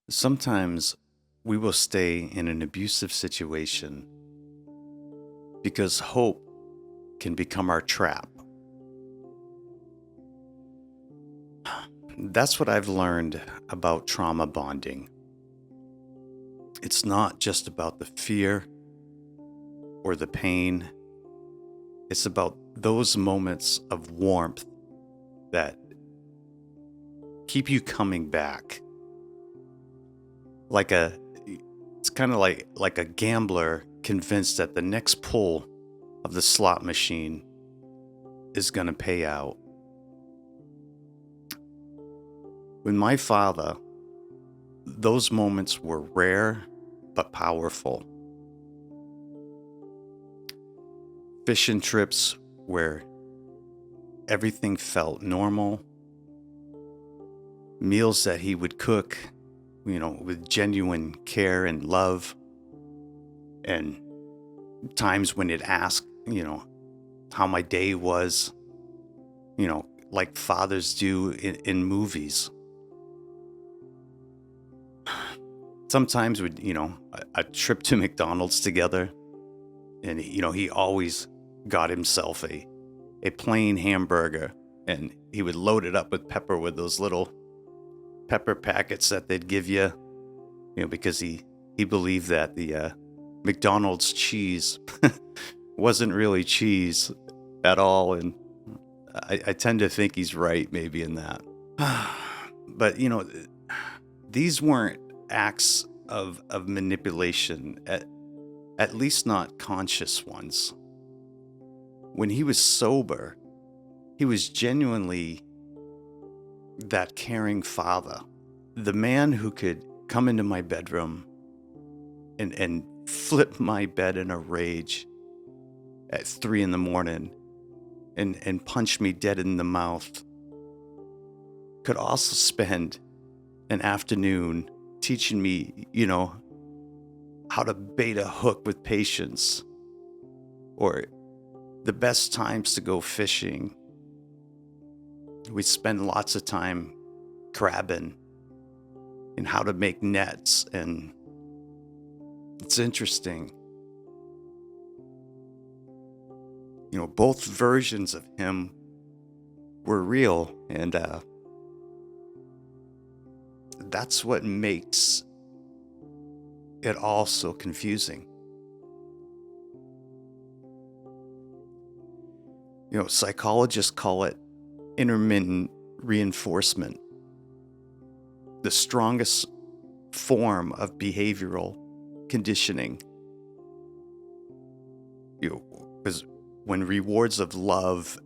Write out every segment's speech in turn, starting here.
Sometimes we will stay in an abusive situation because hope can become our trap. That's what I've learned about trauma bonding. It's not just about the fear or the pain, it's about those moments of warmth that keep you coming back. Like a it's kind of like a gambler convinced that the next pull of the slot machine is going to pay out. With my father, those moments were rare but powerful. Fishing trips where everything felt normal, meals that he would cook, with genuine care and love, and times when he'd ask, how my day was, like fathers do in movies. Sometimes with, a trip to McDonald's together, and, he always got himself a plain hamburger, and he would load it up with pepper with those little pepper packets that they'd give you, because he believed that the McDonald's cheese wasn't really cheese at all, and I tend to think he's right, maybe in that. But these weren't acts of manipulation, at least not conscious ones. When he was sober, he was genuinely that caring father, the man who could come into my bedroom and flip my bed in a rage at 3 a.m. and punch me dead in the mouth, could also spend an afternoon teaching me, how to bait a hook with patience, or the best times to go fishing. We spend lots of time crabbing and how to make nets, and it's interesting. Both versions of him were real, and that's what makes it all so confusing. Psychologists call it intermittent reinforcement, the strongest form of behavioral conditioning. Because when rewards of love,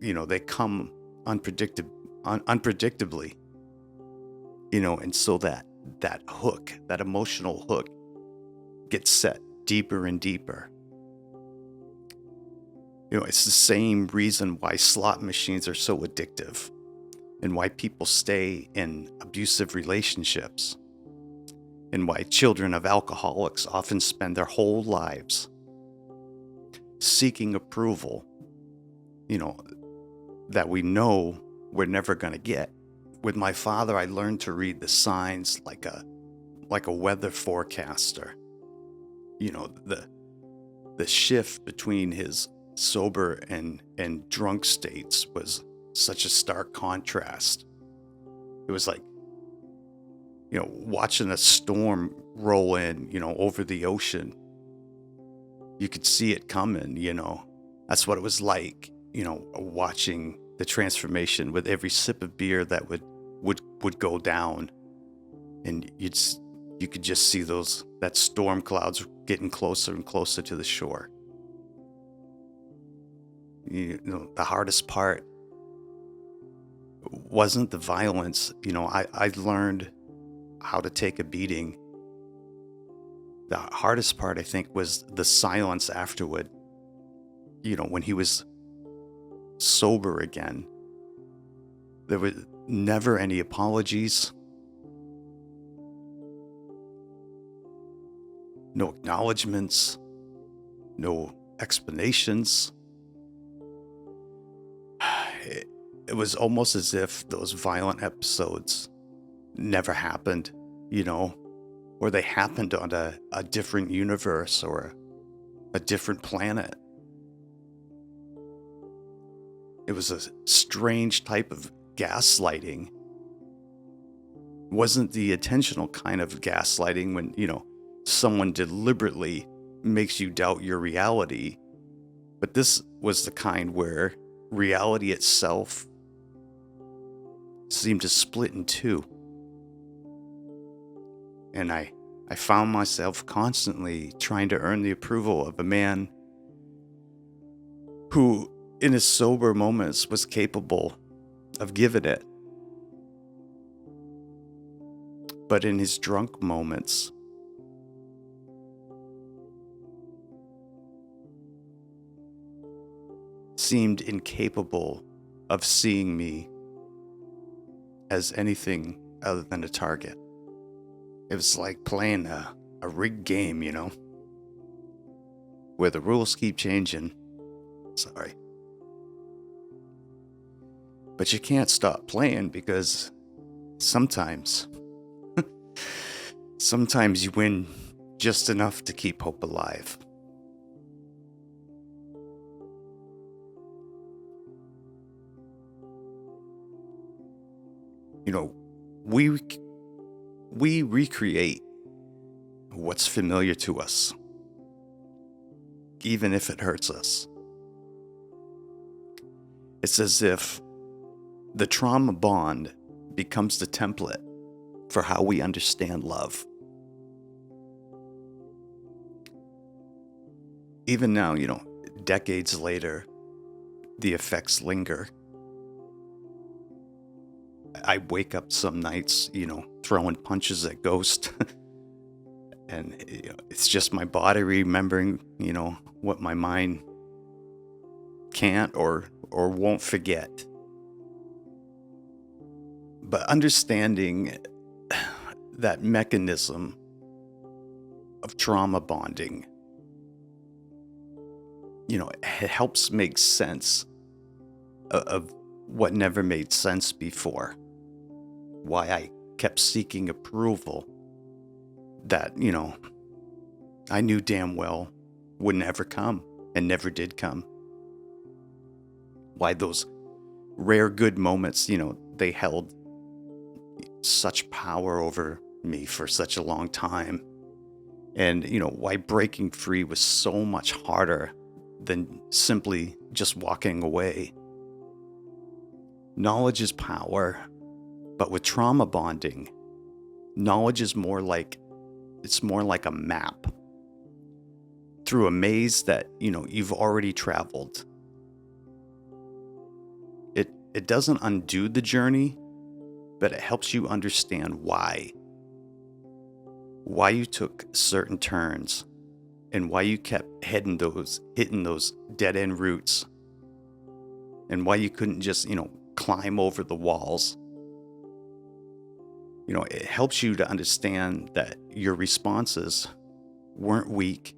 they come unpredictably, and so that hook, that emotional hook, gets set deeper and deeper. It's the same reason why slot machines are so addictive, and why people stay in abusive relationships, and why children of alcoholics often spend their whole lives seeking approval, that we know we're never going to get. With my father, I learned to read the signs like a weather forecaster. The shift between his sober and drunk states was such a stark contrast. It was like, watching a storm roll in, over the ocean. You could see it coming, That's what it was like, watching the transformation with every sip of beer that would go down. And you could just see that storm clouds getting closer and closer to the shore. The hardest part wasn't the violence. I learned how to take a beating. The hardest part, I think, was the silence afterward. When he was sober again, there were never any apologies, no acknowledgments, no explanations. It was almost as if those violent episodes never happened. or they happened on a different universe or a different planet. It was a strange type of gaslighting. It wasn't the intentional kind of gaslighting when, someone deliberately makes you doubt your reality. But this was the kind where reality itself seemed to split in two. And I found myself constantly trying to earn the approval of a man who, in his sober moments, was capable of giving it. But in his drunk moments, seemed incapable of seeing me as anything other than a target. It was like playing a rigged game, where the rules keep changing. Sorry. But you can't stop playing because sometimes you win just enough to keep hope alive. We recreate what's familiar to us, even if it hurts us. It's as if the trauma bond becomes the template for how we understand love. Even now, decades later, the effects linger. I wake up some nights, throwing punches at ghosts. And it's just my body remembering, what my mind can't or won't forget. But understanding that mechanism of trauma bonding, it helps make sense of what never made sense before. Why I kept seeking approval that, I knew damn well would never come and never did come. Why those rare good moments, they held such power over me for such a long time. And, why breaking free was so much harder than simply just walking away. Knowledge is power, but with trauma bonding, knowledge is more like a map through a maze that, you've already traveled. It doesn't undo the journey, but it helps you understand why you took certain turns and why you kept hitting those dead end routes, and why you couldn't just, climb over the walls. It helps you to understand that your responses weren't weak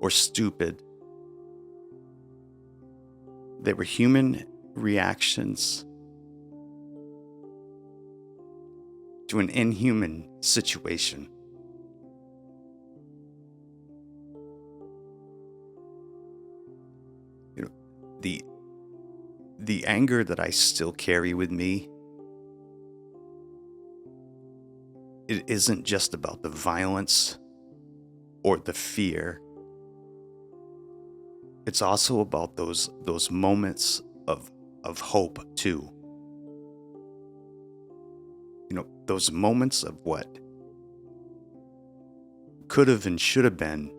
or stupid. They were human reactions to an inhuman situation. The anger that I still carry with me, it isn't just about the violence or the fear. It's also about those moments of hope too. Those moments of what could have and should have been.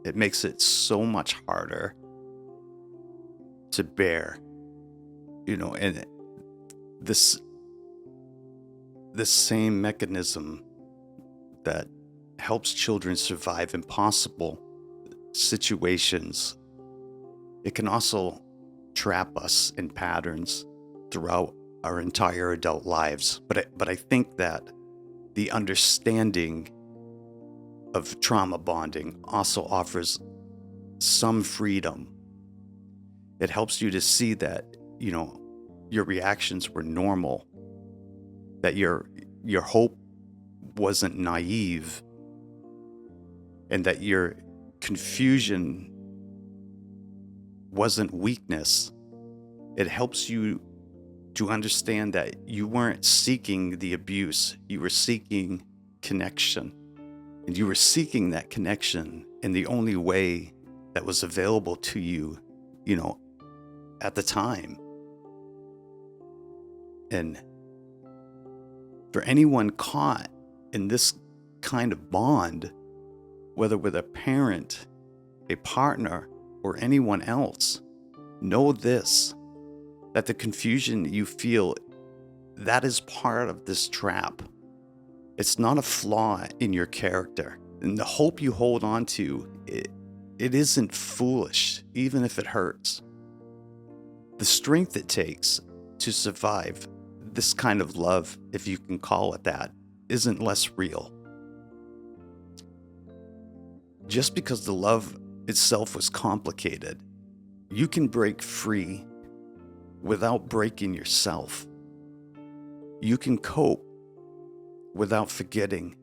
It makes it so much harder to bear, and this same mechanism that helps children survive impossible situations, it can also trap us in patterns throughout our entire adult lives. But I think that the understanding of trauma bonding also offers some freedom. It helps you to see that, your reactions were normal, that your your hope wasn't naive, and that your confusion wasn't weakness. It helps you to understand that you weren't seeking the abuse, you were seeking connection. And you were seeking that connection in the only way that was available to you, at the time. And for anyone caught in this kind of bond, whether with a parent, a partner, or anyone else, know this, that the confusion you feel, that is part of this trap. It's not a flaw in your character. And the hope you hold on to, it isn't foolish, even if it hurts. The strength it takes to survive this kind of love, if you can call it that, isn't less real. Just because the love itself was complicated, you can break free without breaking yourself. You can cope without forgetting.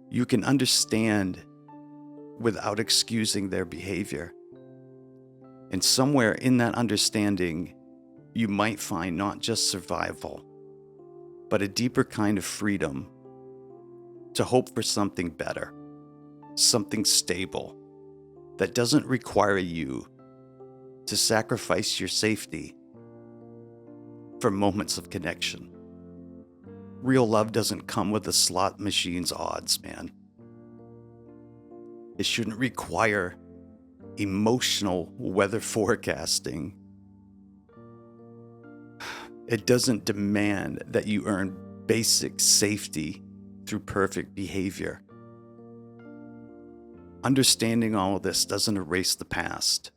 You can understand without excusing their behavior. And somewhere in that understanding, you might find not just survival, but a deeper kind of freedom to hope for something better, something stable that doesn't require you to sacrifice your safety for moments of connection. Real love doesn't come with the slot machine's odds, man. It shouldn't require emotional weather forecasting. It doesn't demand that you earn basic safety through perfect behavior. Understanding all of this doesn't erase the past,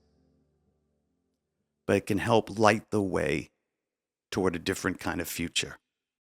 but it can help light the way toward a different kind of future.